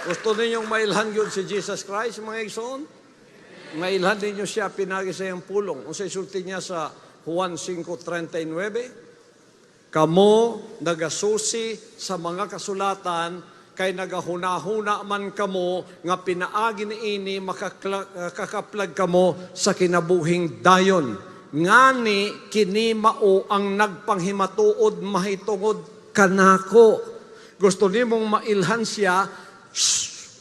Gusto ninyong mailhan yun si Jesus Christ, mga igsoon? Mailhan ninyo siya pinagi sa iyang pulong. Kung sa isulti niya sa Juan 5:39, kamo nagasusi sa mga kasulatan, kay nagahuna-huna man kamo, nga pinaagi ni ini makakaplag kamo sa kinabuhing dayon. Ngani kini mao ang nagpanghimatuod mahitungod kanako. Gusto nimong mailhan siya,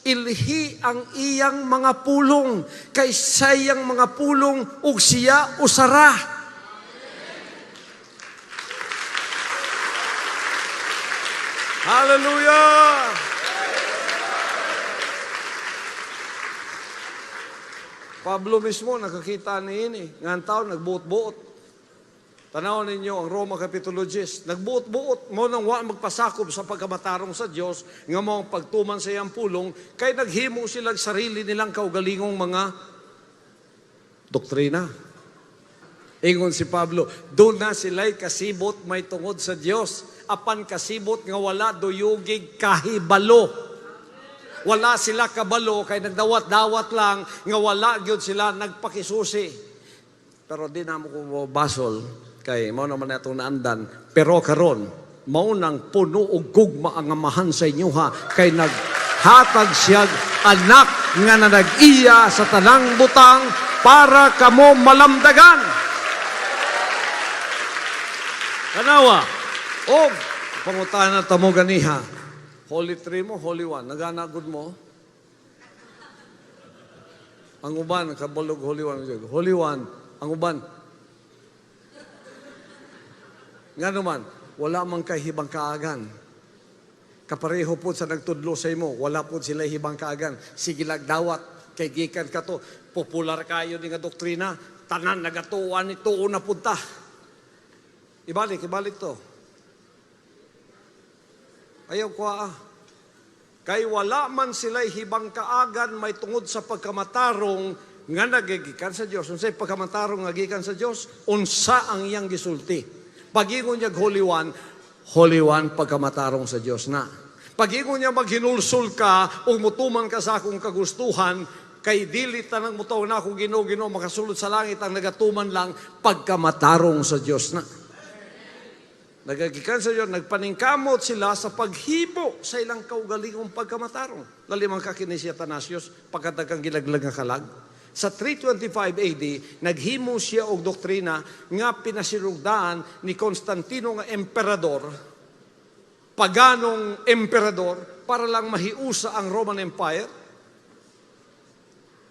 ilhi ang iyang mga pulong, kay sayang mga pulong ug siya usara. Hallelujah! Pablo mismo nakakita niini, ngan taon nagbuot-buot. Tanaw ninyo ang Roma Kapitulo 10. Nagbuot-buot mo nang wa magpasakob sa pagkamatarong sa Dios, nga mo ang pagtuman sa iyang pulong, kay naghimo sila sarili nilang kaugalingong mga doktrina. Ingon si Pablo, doon na sila'y kasibot may tungod sa Dios. Apan kasibot nga wala duyugig kahibalo. Wala sila kabalo, kay nagdawat-dawat lang, nga wala gyud sila nagpakisusi. Pero di na mo ko basol, kay mao naman natong naandan, pero karon mao nang puno og gugma ang amahan sa inyo ha, kay naghatag siya anak nga nanag-iya sa tanang butang para kamo malamdagan. Kanawa, og pangutanan ta mo ganiha, Holy Three mo, Holy One, naganagod mo? Ang uban kabalog Holy One, Holy One, ang uban nga naman, wala man kay hibang kaagan. Kapareho po sa nagtudlo sa imo, wala po sila hibang kaagan. Sige lagdawat, kay gikan ka to, popular kayo ni nga doktrina, tanan nagatuan ito una punta. Ibalik to. Ayaw ko Kay wala man sila hibang kaagan, may tungod sa pagkamatarong nga nagigikan sa Dios. Unsay pagkamatarong nga gikan sa Dios? Unsa ang iyang gisulti? Pag-ingon niya Holy One, pagkamatarong sa Diyos na. Pag-ingon niya maghinulsul ka o mutuman ka sa akong kagustuhan, kay dili tanang mutaw na akong Ginoo makasulod sa langit ang nagatuman lang, pagkamatarong sa Diyos na. Nagagikan sa Diyos, nagpaningkamot sila sa paghibo sa ilang kaugalingong pagkamatarong. Lalimang kakini si Athanasius, pagkatagang gilaglag nga kalag. Sa 325 AD, naghimo siya og doktrina nga pinasinugdaan ni Constantino nga emperador, paganong emperador, para lang mahiusa ang Roman Empire.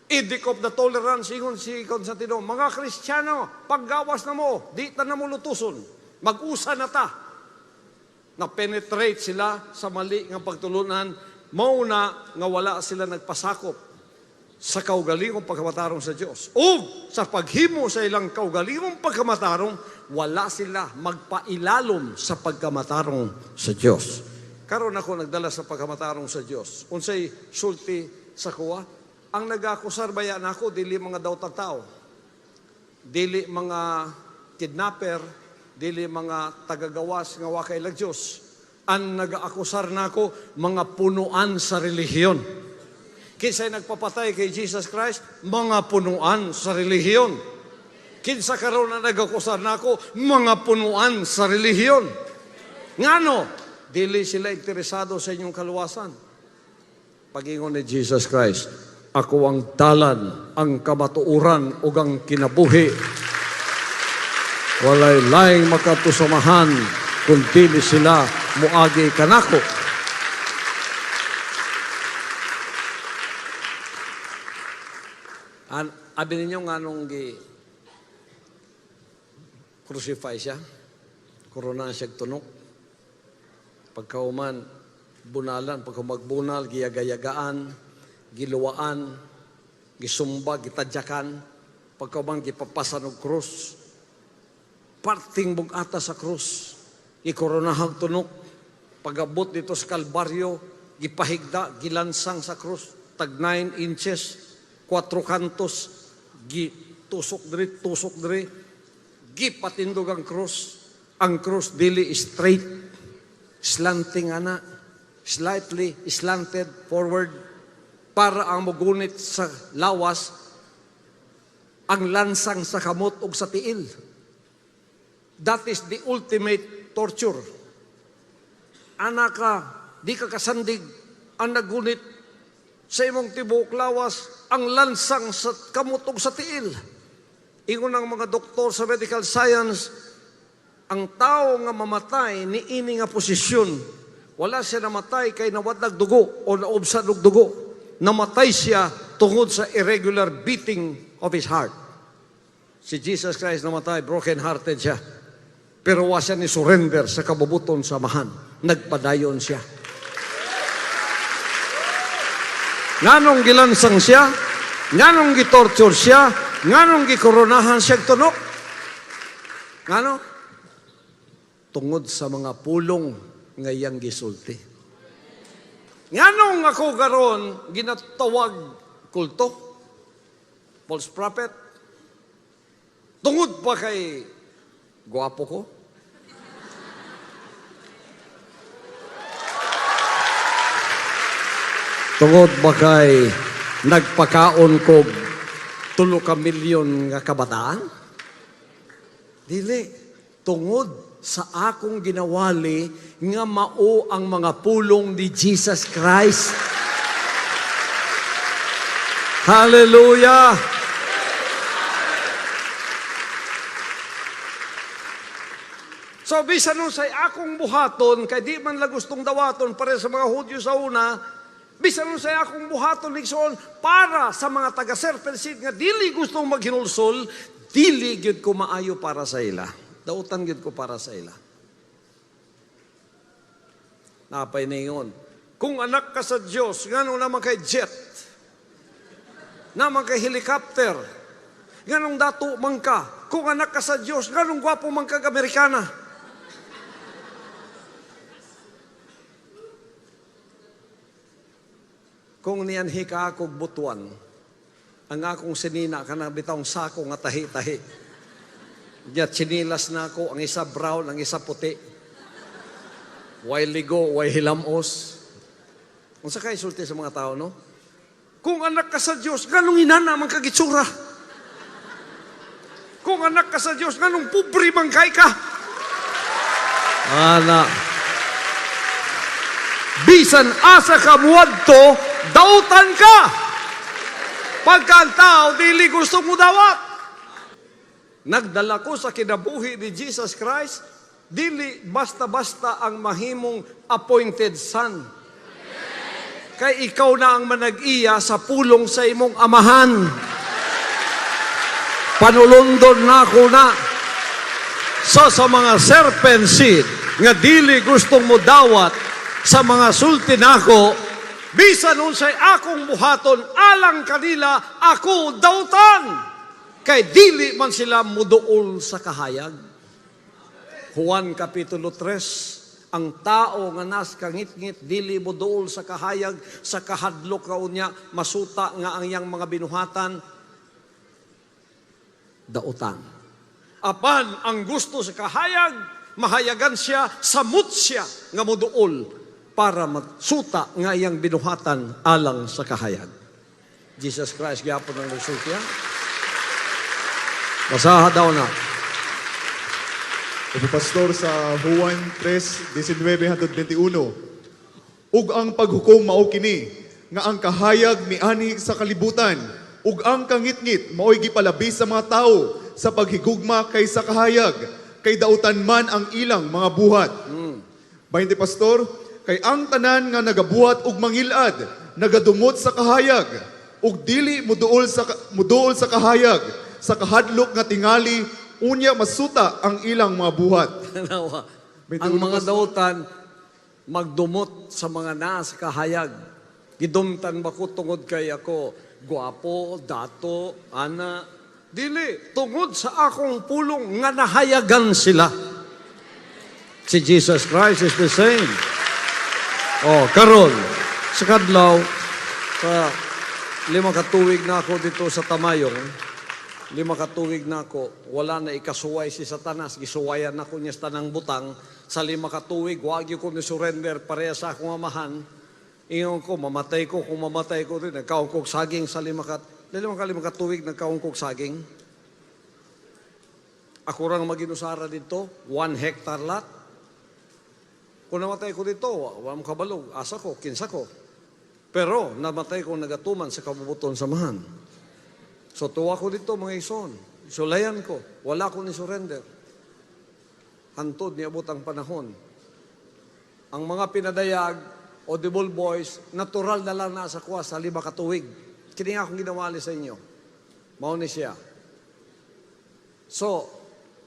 Edict of the Tolerance, ingon si Constantino, mga Kristiyano, paggawas na mo, di ta na mo lutuson, mag-usa na ta. Na-penetrate sila sa mali nga pagtulunan, mauna nga wala sila nagpasakop sa kaugalingong pagkamatarong sa Diyos. O sa paghimo sa ilang kaugalingong pagkamatarong, wala sila magpailalom sa pagkamatarong sa Diyos. Karon ako nagdala sa pagkamatarong sa Diyos. Unsay sulti sa kuwa? Ang nag-akusar bayan ako, dili mga dawtang tao. Dili mga kidnapper, dili mga tagagawas nga wakay lag Diyos. Ang nag-akusar nako, mga punuan sa relihiyon. Kinsa'y nagpapatay kay Jesus Christ, mga punuan sa relihiyon. Kinsa karon na nagakusar nako, mga punuan sa relihiyon. Ngano? Dili sila interesado sa inyong kaluwasan. Pag-ingon ni Jesus Christ, ako ang dalan, ang kamatuuran, ug ang kinabuhi. Walay laing makatusamahan, kung dili sila muagi kanako. Abi ninyo nga nung crucify siya, korona siya tunok. Pagkauman, bunalan, pagkumagbunal, giyagayagaan, giluwaan, gisumba, gitadyakan, pagkauman, gipapasan og krus, parting bugata sa krus, gikoronahang tunok, pagabot dito sa Kalbaryo, gipahigda, gilansang sa krus, tag 9 inches, 4 kantos, tusok diri, gipatindog ang cross. Ang cross dili straight, slanting ana, slightly slanted forward para ang mugunit sa lawas ang lansang sa kamot ug sa tiil. That is the ultimate torture. Ana ka, di ka kasandig, ang nagunit sa imong tibuok lawas ang lansang sa kamot ug sa tiil. Ingon ng mga doktor sa medical science, ang tao nga mamatay ni ini nga posisyon, wala siya namatay kay nawadag dugo o naubsad og dugo. Namatay siya tungod sa irregular beating of his heart. Si Jesus Christ namatay, broken-hearted siya. Pero wa siya ni surrender sa kabubuton sa amahan. Nagpadayon siya. Nganong gilansang siya, nganong gitorture siya, nganong gikoronahan siya tunok. Ngano? Tungod sa mga pulong ngayang gisulti. Nganong ako garon ginatawag kulto? False prophet? Tungod pa kay guwapo ko? Tungod ba kay nagpakaon ko 3 ka milyon nga kabataan? Dili. Tungod sa akong ginawali nga mao ang mga pulong ni Jesus Christ. Hallelujah! So, bisan nun say akong buhaton, kay di man la gustong dawaton para sa mga Hudyo sa una, bisan nun say akong buhaton, Nixon, para sa mga taga-Serpent Seed nga dili gustong maghinulsol, dili gyud ko maayo para sa ila. Dautan gyud ko para sa ila. Napay ningon, kung anak ka sa Diyos, nganong naman kay jet, naman kay helicopter, nganong dato man ka, kung anak ka sa Diyos, nganong gwapo man kag Amerikana. Kung niyanhi ka akong butuan, ang akong sinina ka na bitawng sako nga tahi-tahi. Diyan sinilas na ako, ang isa brown, ang isa puti. Way ligo, way hilamos. Kung sa sulti sa mga tao, no? Kung anak ka sa Diyos, ganong inana man kagitsura. Kung anak ka sa Diyos, ganong pobre bangkay ka. Ana. Bisan asa ka muadto, dautan ka. Pagka ang tao, dili gusto mo dawat. Nagdala ko sa kinabuhi ni Jesus Christ, dili basta-basta ang mahimong appointed son. Kay ikaw na ang manag-iya sa pulong sa imong amahan. Panulundon na ako na. So sa mga serpent seed, nga dili gustong mo dawat sa mga sulti nako, bisan unsay akong buhaton, alang kanila ako dautan. Kay dili man sila muduol sa kahayag. Juan Kapitulo 3, ang tao nga nas kangit-ngit, dili muduol sa kahayag, sa kahadlok kaunya, masuta nga ang iyang mga binuhatan, dautan. Apan ang gusto sa kahayag, mahayagan siya, samot siya nga muduol para masuta nga iyang binuhatan alang sa kahayag. Jesus Christ, gyapon ang nagsultiya. Basaha daw na. Opo, Pastor, sa Juan 3:19-21, ug ang paghukom mao kini, nga ang kahayag miani sa kalibutan, ug ang kangit-ngit mao'y gipalabi sa mga tao sa paghigugma kay sa kahayag, kay dautan man ang ilang mga buhat. 20, Pastor, kay ang tanan nga nagabuhat ug mangilad, nagadumot sa kahayag, ug dili muduol sa kahayag, sa kahadlok nga tingali, unya masuta ang ilang mga buhat. Ang mga dautan, magdumot sa mga naas kahayag. Gidumtan ba ko tungod kay ako, guwapo, dato, ana. Dili, tungod sa akong pulong nga nahayagan sila. Si Jesus Christ is the same. Oh, karon, sa kadlaw, sa 5 ka tuig na ako dito sa Tamayong, 5 ka tuig na ako, wala na ikasuway si Satanas, gisuwayan na ko niya sa tanang butang, sa 5 ka tuig, wag ko ni surrender, pareha sa akong amahan, ingon ko, mamatay ko, kung mamatay ko rin, nagkaungkog saging sa 5 ka tuig, nagkaungkog saging. Ako rang maginusara dito, 1 hectare lot. Kung namatay ko dito, walang kabalog, asa ko, kinsa ko. Pero namatay ko nagatuman sa kabubuton samahan. So tuwa ko dito mga ison, sulayan ko, wala ko ni surrender. Hantod niabot ang panahon. Ang mga pinadayag, audible voice, natural na lang nasa kuha sa 5 ka tuig. Kini nga akong ginawali sa inyo. Mao ni siya. So,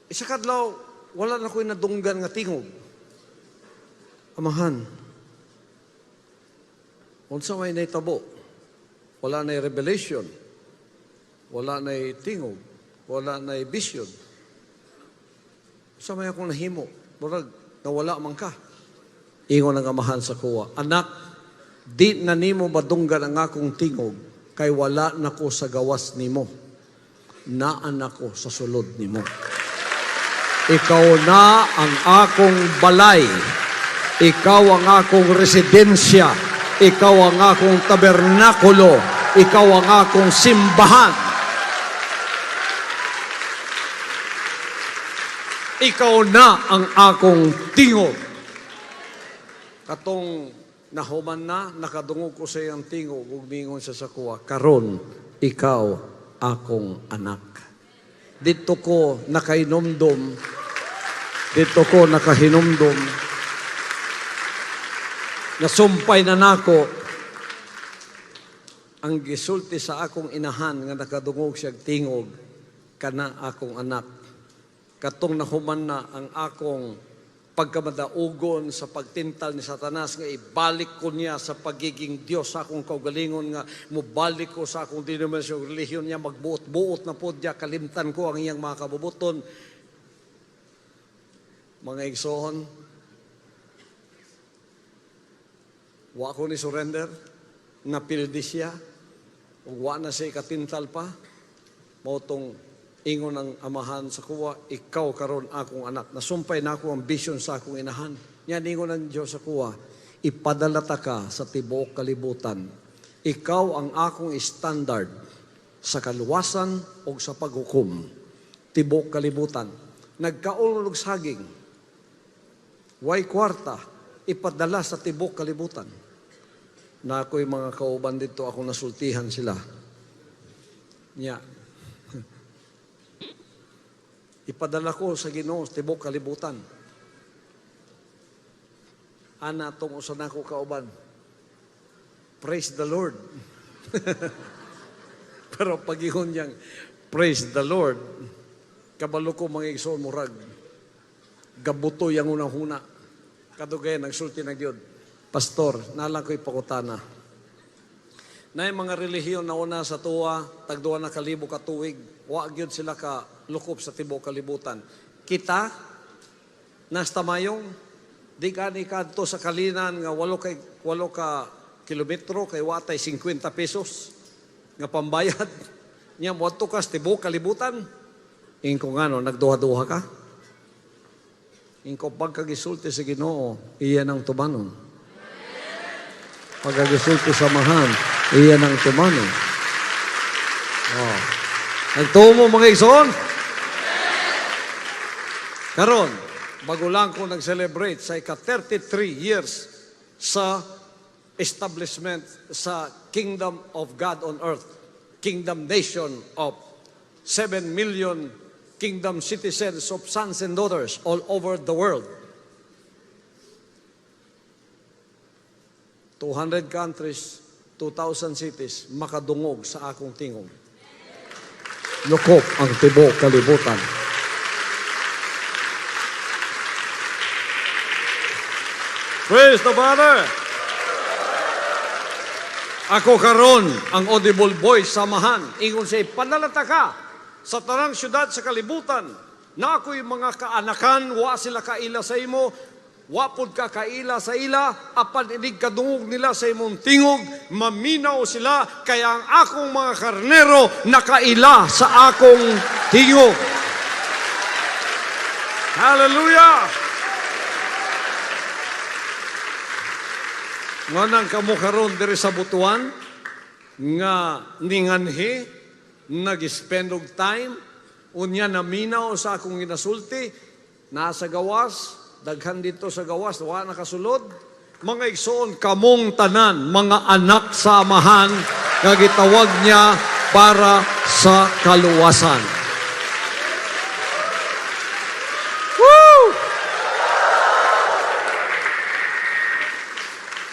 isa kadlaw, wala na ko'y nadunggan nga tingog. Amahan, unsa may naitabo, wala na'y revelation, wala na'y tingog, wala na'y vision. Sa may akong nahimo, murag, nawala man ka. Ingon ang amahan sa kuwa, anak, di na nimo madunggan ang akong tingog, kay wala na ko sa gawas nimo. Naan ako sa sulod nimo. Ikaw na ang akong balay. Ikaw ang akong residensya. Ikaw ang akong tabernakulo. Ikaw ang akong simbahan. Ikaw na ang akong tingog. Katong nahuman na, nakadungog ko sa iyang tingog, ug mingon sa kuwa, karon, ikaw akong anak. Dito ko nakahinumdum, nasumpay na nako ang gisulti sa akong inahan nga nakadungog siya tingog, kana akong anak. Katong nahuman na ang akong pagkamadaugon sa pagtintal ni Satanas nga ibalik ko niya sa pagiging Diyos sa akong kaugalingon nga mubalik ko sa akong denominasyon relihiyon niya magbuot-buot na po diya kalimtan ko ang iyang mga kabubuton. Mga igsoon, wa ko ni surrender, napildi siya, ug wa na siya ikatintal pa, mautong ingon ang amahan sa kuwa, ikaw karon akong anak. Nasumpay na ako ang vision sa akong inahan. Yan ingon ang Diyos sa kuwa, ipadalata ka sa tibuok kalibutan. Ikaw ang akong standard sa kaluwasan o sa paghukom. Tibuok kalibutan. Nagkaulog saging. Way kwarta. Ipadala sa tibuok kalibutan. Na ako'y mga kauban dito, ako nasultihan sila. Nya. Ipadala ko sa Ginoo sa tibuok kalibutan. Ana tong usa nako kauban. Praise the Lord. Pero pag-ingon niyang praise the Lord, kabalo ko mga igsoon murag. Gabuto yang unang-huna. Kadugay nagsulti na gyud. Pastor, nalang ko ipakutana. Na yung mga relihiyon na una sa tuwa, tagduwa na kalibo ka tuig, wa gyud sila ka lukop sa tibuok kalibutan. Kita, nasta mayong, di ka ni kadto sa kalinan nga 8 ka kilometro, kay watay 50 pesos nga pambayad. Nya mo ka sa tibuok kalibutan. Ingko nga no, nagduha-duha ka. Ingko pagkagisulti sa Ginoo, iyan ang tumanon. Pagkagisulti sa mahan, iyan ang tumanon. Oh. Nagtuo mo mga igsoon? Karon, bago lang ko nag-celebrate sa ika-33 years sa establishment sa Kingdom of God on Earth, Kingdom Nation of 7 million kingdom citizens of sons and daughters all over the world. 200 countries, 2,000 cities, makadungog sa akong tingog. Lukop ang tibuok kalibutan. Praise the Father! Ako karon ang audible voice samahan. Ingon siya, padalata ka sa tanang syudad sa kalibutan na ako'y mga kaanakan, wa sila kaila sa imo, Wapod ka kaila sa ila, apan inig kadungog nila sa imong tingog, maminaw sila, kaya ang akong mga karnero nakaila sa akong tingog. Hallelujah! Nga nang kamo karon diri sa butuan, nga ninganhi, nag-spend og time, unya naminaw sa akong ginasulti, nasa gawas, daghan dito sa gawas, wala nakasulod. Mga igsoon, kamong tanan, mga anak sa amahan, nga gitawag niya para sa kaluwasan. Woo!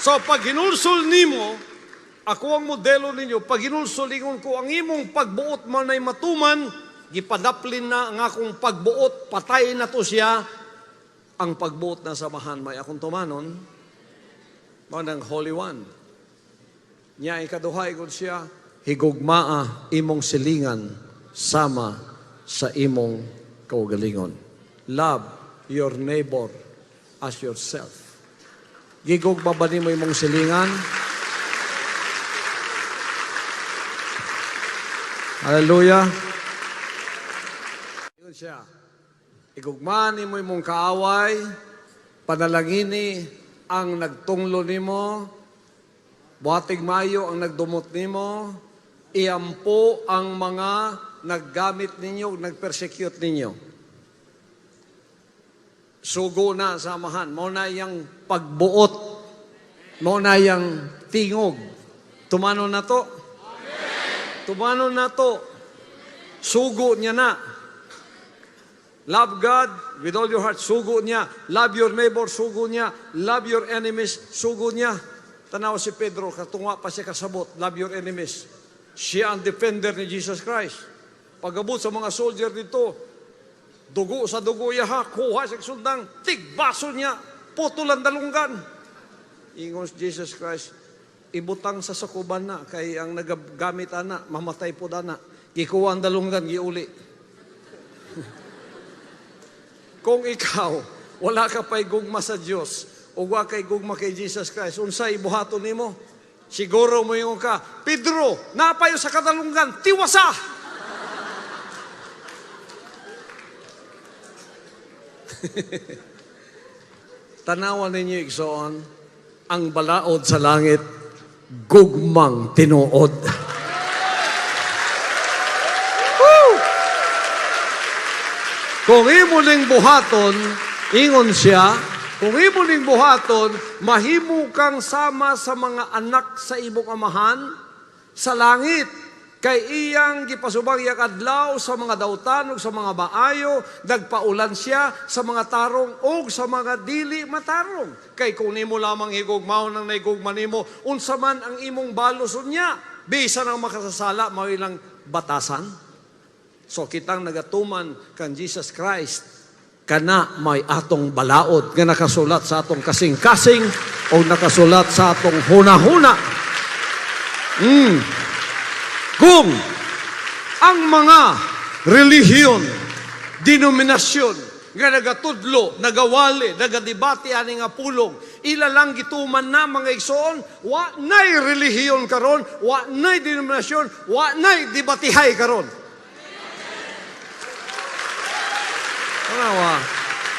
So, pag hinulsol nimo, ako ang modelo ninyo, pag hinulsol ingon ko, ang imong pagbuot man ay matuman, gipadaplin na ang akong pagbuot, patay na to siya, ang pagbuot na samahan may akong tumanon, manang Holy One. Nya ikaduhay ko siya, higugmaa imong silingan sama sa imong kaugalingon. Love your neighbor as yourself. Gigugma ba mo imong silingan? Hallelujah. Yun siya. Igugmaan mo imong kaaway, panalangini ang nagtunglo nimo, buhatig mayo ang nagdumot nimo, iampo ang mga naggamit ninyo, nagpersecute ninyo. Sugo na samahan, mo na yung pagbuot, mo na yung tingog. Tumano na to? Tumano na to. Sugo niya na. Love God with all your heart, sugo niya. Love your neighbor, sugo niya. Love your enemies, sugo niya. Tanaw si Pedro, katungwa pa siya kasabot, love your enemies. Siya ang defender ni Jesus Christ. Pagabot sa mga soldier dito, dugo sa dugo yaha, kuha sa sundang, tigbaso niya, putulan dalunggan. Ingon si Jesus Christ, ibutang sa sakuban na, kay ang nagagamit ana, mamatay po dana. Gikuha ang dalunggan, giuli. Kung ikaw, wala ka pa'y gugma sa Diyos, o wala kay gugma kay Jesus Christ, unsay buhaton nimo? Siguro mo yung ka, Pedro, napayo sa kadalunggan, tiwasa! Tanawan ninyo, igsoon, ang balaod sa langit, gugmang tinuod. Kung imo ning buhaton, ingon siya, kung imo ning buhaton, mahimo kang sama sa mga anak sa imong amahan sa langit. Kay iyang gipasubang iyang adlaw sa mga dautan ug sa mga maayo, nagpaulan siya sa mga tarong ug sa mga dili matarong. Kay kung nimo lamang higugmaw nang naigugma nimo, unsa man ang imong baloson niya, bisan ang makasasala mao ilang batasan. So kitang nagatuman kan Jesus Christ, kana may atong balaod nga nakasulat sa atong kasing-kasing o nakasulat sa atong huna-huna. Kung ang mga relihiyon, denominasyon, nga nagatudlo, nagawali, nagadibati ani nga pulong, ilalang gituman na mga igsoon, wa nay relihiyon karon, wa nay denominasyon, wa nay dibatihay karon.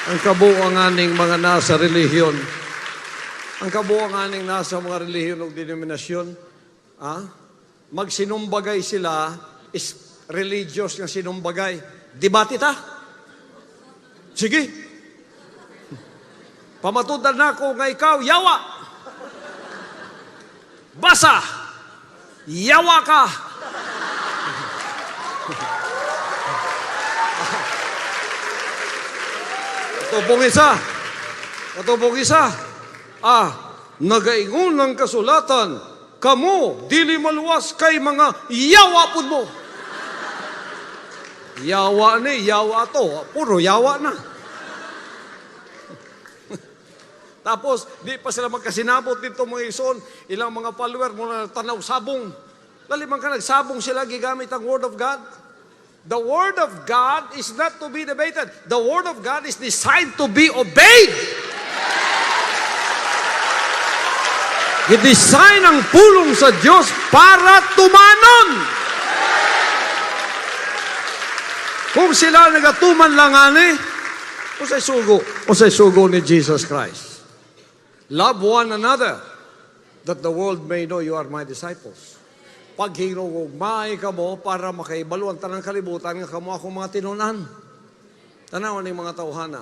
Ang kabuuaning mga nasa relihiyon, ang kabuuaning nasa mga relihiyon o denominasyon, magsinumbagay sila, is religious nga sinumbagay. Debate ta? Sige. Pamatudan na ko nga ikaw, yawa. Basa. Yawa ka. Katubong isa. Nagaingon ng kasulatan, kamo, dili maluwas kay mga yawa pud mo. Yawa ni, yawa to. Puro yawa na. Tapos, di pa sila magkasinabot dito mga ison, ilang mga follower muna tanaw sabong. Lalimang ka nagsabong sila, gigamit ang Word of God. The Word of God is not to be debated. The Word of God is designed to be obeyed. Gidesign ang pulong sa Diyos para tumanon. Kung sila nagatuman lang ani, usay sugo ni Jesus Christ. Love one another, that the world may know you are my disciples. Pag hinugugmay ka mo para makaibalo ang tanang kalibutan nga kamo akong mga tinunan. Tanawan ng mga tawhana.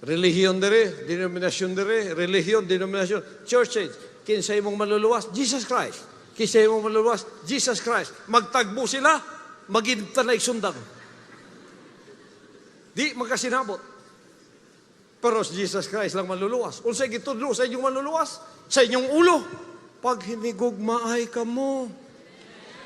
Relihiyon dire, denominasyon dire, relihiyon, denominasyon, churches, kinsay mong maluluwas, Jesus Christ. Kinsay mong maluluwas, Jesus Christ. Magtagbo sila, magintanay sundang. Di magkasinabot. Pero si Jesus Christ lang maluluwas. Unsay gitudlo sa inyong maluluwas? Sa inyong ulo. Pag hinigugmaay ka mo,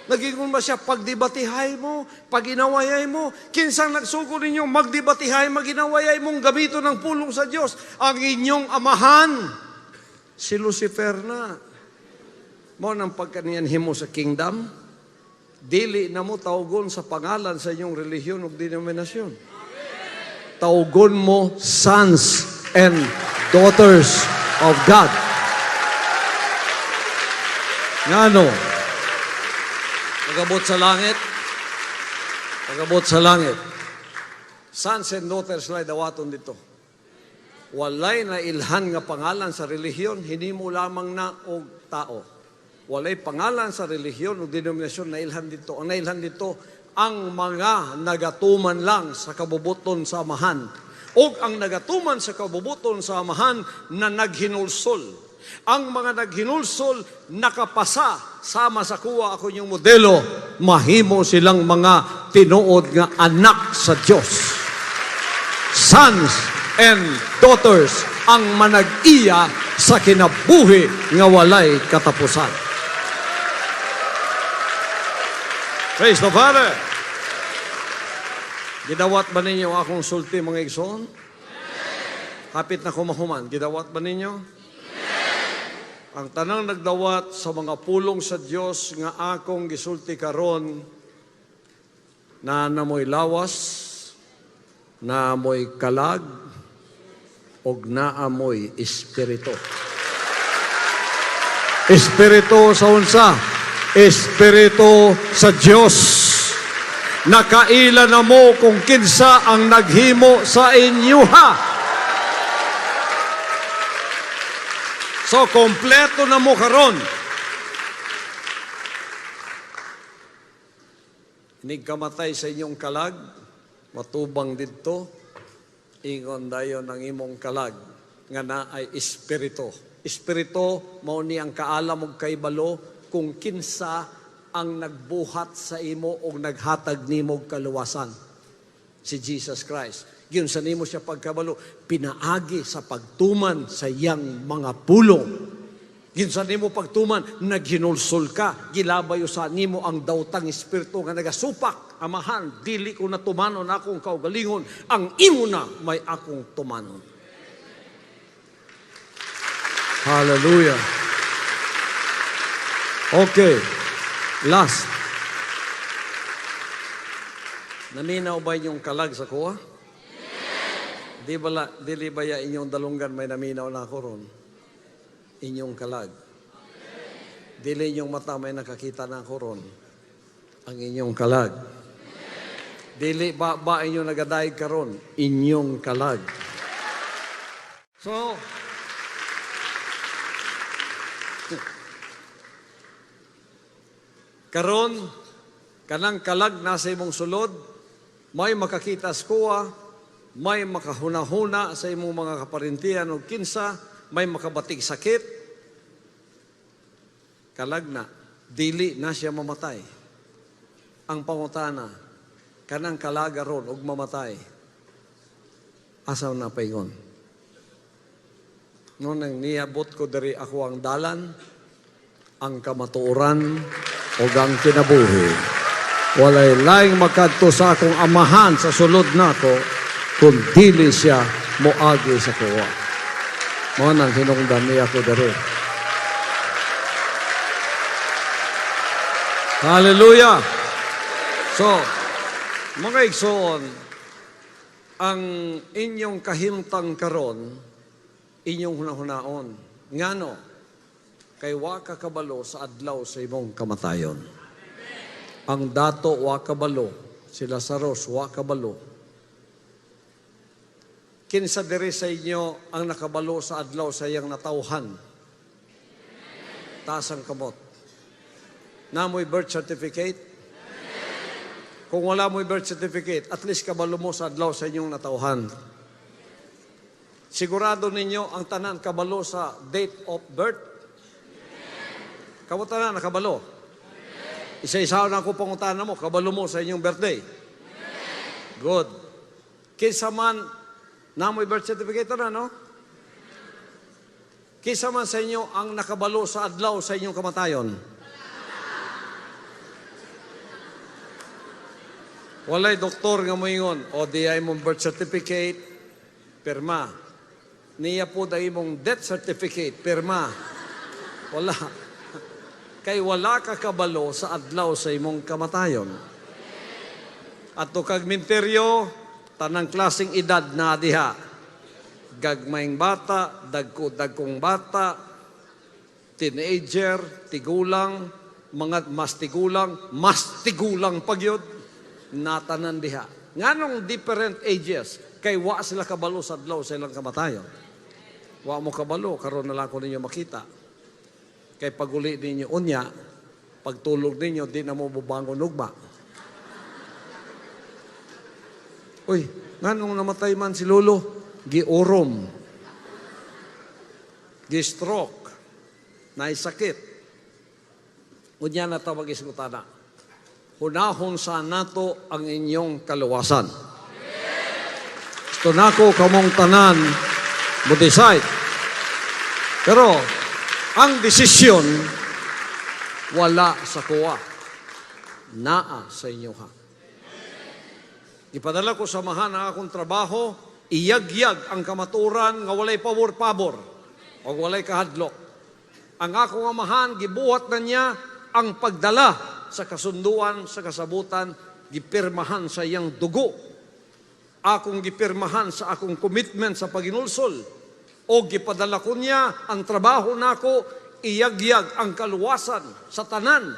naging ba siya pagdibatihay mo, paginawayay mo, kinsang nagsugo ninyo, magdibatihay, maginawayay mong gamito ng pulong sa Diyos. Ang inyong amahan, si Lucifer na. Mo nang pagkaniyan himo sa kingdom, dili na mo tawgon sa pangalan sa inyong relihiyon o denominasyon. Tawgon mo sons and daughters of God. Ngano? Pagabot sa langit. Pagabot sa langit. Sons and daughters lay dawaton dito. Walay na ilhan nga pangalan sa relihiyon, hindi mo lamang na og tao. Walay pangalan sa relihiyon o denominasyon na ilhan dito. Ang nailhan dito, ang mga nagatuman lang sa kabubuton sa amahan. O ang nagatuman sa kabubuton sa amahan na naghinulsol. Ang mga naghinulsol, nakapasa, sama sa kuwa ako yung modelo, mahimo silang mga tinuod nga anak sa Diyos. Sons and daughters ang manag-iya sa kinabuhi nga walay katapusan. Praise the Father. Gidawat ba ninyo akong sulti mga igsoon? Kapit na kumahuman, gidawat ba ninyo? Ang tanang nagdawat sa mga pulong sa Diyos nga akong gisulti karon na namoy lawas, na amoy kalag, og naamoy espiritu. Espiritu sa unsa? Espiritu sa Diyos. Nakaila na mo kung kinsa ang naghimo sa inyo ha. So, kompleto na mo karon. Inig kamatay sa inyong kalag, matubang dito, ingon dayon ang imong kalag, nga na ay espiritu. Espiritu, mao ni ang kaalam og kaibalo, kung kinsa ang nagbuhat sa imo o naghatag nimo kaluwasan. Si Jesus Christ. Giyon sa nimo siya pagkabalo, pinaagi sa pagtuman sa iyang mga pulong. Giyon sa nimo pagtuman, naghinulsol ka, gilabayo sa nimo ang dawtang espiritu nga nagasupak, amahan, dili ko na tumanon akong kaugalingon, ang imo na may akong tumanon. Hallelujah. Okay. Last. Naminaw ba inyong kalag sa kuha? Dili ba ya inyong dalunggan may naminaw na ako ron? Inyong kalag. Dili inyong mata may nakakita na ako ron? Ang inyong kalag. Dili ba inyong nagadaig karon? Inyong kalag. So, karon, kanang kalag nasa imong sulod, may makakita sa kuwa, may makahuna-huna sa imong mga kaparintihan o kinsa, may makabatig sakit, kalag na, dili na siya mamatay. Ang pangutana, kanang kalaga ron og mamatay, asaw na paingon. Noon ang niabot ko dari ako ang dalan, ang kamatuoran, o ang kinabuhi. Walay laing makadto sa akong amahan sa sulod nako, kung dili siya moagi sa kuwa. Mo nang hinungdan niya ko dere. Hallelujah! So, mga igsoon, ang inyong kahimtang karon, inyong hunahunaon. Ngano, kay wa ka kabalo sa adlaw sa imong kamatayon. Ang dato wa kabalo, si Lazarus wa kabalo. Kinsa diri sa inyo ang nakabalo sa adlaw sa iyang natawhan? Taas ang kamot. Namoy birth certificate? Kung wala mo'y birth certificate, at least kabalo mo sa adlaw sa inyong natawhan. Sigurado ninyo ang tanan kabalo sa date of birth? Kamo tanan nakabalo? Isa-isa na ako panguntahan mo, kabalo mo sa inyong birthday? Good. Kinsa man, namoy birth certificate na, no? Kinsa man sa inyo ang nakabalo sa adlaw sa inyong kamatayon? Walay doktor nga moingon, o di ay mong birth certificate, pirma. Niya po dahil mong death certificate, pirma. Wala. Kay wala ka kabalo sa adlaw sa imong kamatayon. At to kag minteryo, tanang klaseng edad na diha. Gagmayng bata, dagkong bata, teenager, tigulang, mga mas tigulang pagyod, natanan diha. Nganong different ages, kay wa sila kabalo sa adlaw sa ilang kamatayon. Wa mo kabalo, karon na lang ko ninyo makita. Kay paguli ninyo unya, pagtulog ninyo, di na mo bubangon ugma. Uy, nganong namatay man si Lolo? Giurom. Gi-stroke. Naisakit. Unya na tawag isgutana. Hunahon sa nato ang inyong kaluwasan. Gusto na ko kamong tanan mo decide. Pero, ang desisyon, wala sa kuwa. Naa sa inyo ha. Ipadala ko samahan ang akong trabaho, iyagyag ang kamaturan nga walay pabor-pabor o walay kahadlok. Ang akong amahan, gibuhat na niya ang pagdala sa kasunduan, sa kasabutan, gipirmahan sa iyang dugo. Akong gipirmahan sa akong commitment sa paginulsol. O gipadala ko niya ang trabaho nako, iyagyag ang kaluwasan sa tanan.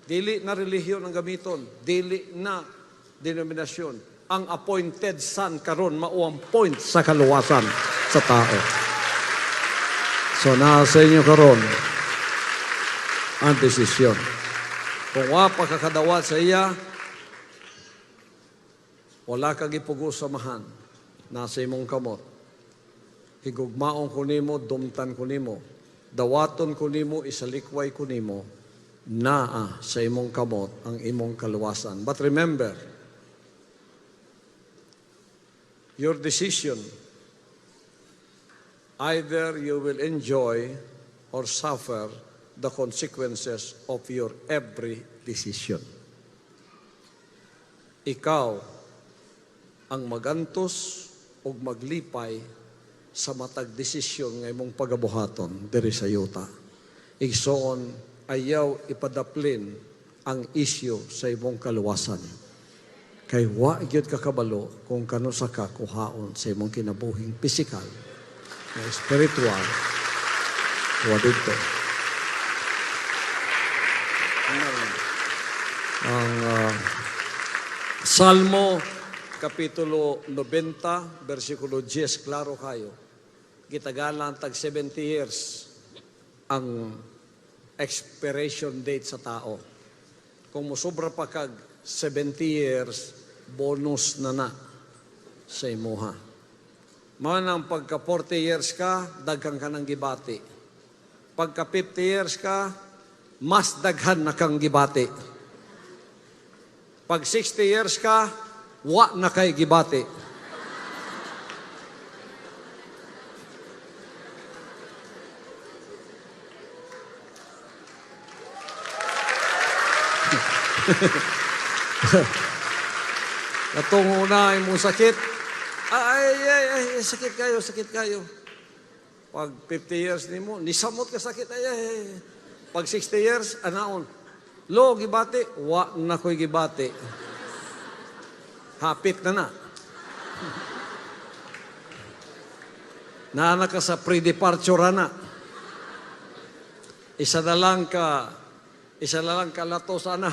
Dili na relihiyon ang gamiton, dili na denominasyon. Ang appointed son karon mao ang point sa kaluwasan sa tao. So nasa inyo karon ang desisyon. Kung wa pagkakadawat sa iya, wala kang ipugos samahan, nasa imong kamot. Higugmaon ko nimo, dumtan ko nimo, dawaton ko nimo, isalikway ko nimo, naa sa imong kamot ang imong kaluwasan. But remember, your decision, either you will enjoy or suffer the consequences of your every decision. Ikaw ang magantos o maglipay sa matag desisyon nga imong pagabuhaton diri sa yuta. Igsoon, ayaw ipadaplin ang isyu sa imong kaluwasan. Kay wa gyud kakabalo kung kano sa kakuhaon sa imong kinabuhing pisikal na spiritual wa dito. Ang Salmo Kapitulo 90, versikulo 10, klaro kayo. Gitagalan tag 70 years ang expiration date sa tao. Kung musobra pa kag 70 years, bonus na sa imuha. Man pagka 40 years ka, daghan ka ng gibati. Pagka 50 years ka, mas daghan na kang gibati. Pag 60 years ka, wa na kay gibati. Katong una imong sakit, ay, sakit kayo. Pag 50 years nimo, nisamot ka sakit, ay. Pag 60 years, anaon, lo, gibati, wa na ko'y gibati. Hapit na. Naana ka sa pre-departure na. Isa na lang ka lato sana.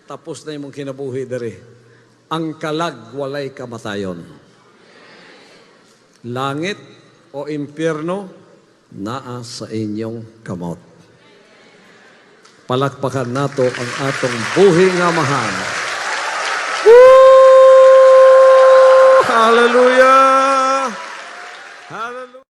Tapos na imong kinabuhi diri. Ang kalag walay kamatayon. Langit o impyerno naa sa inyong kamot. Palakpakan nato ang atong buhi nga mahal. Woo! Hallelujah!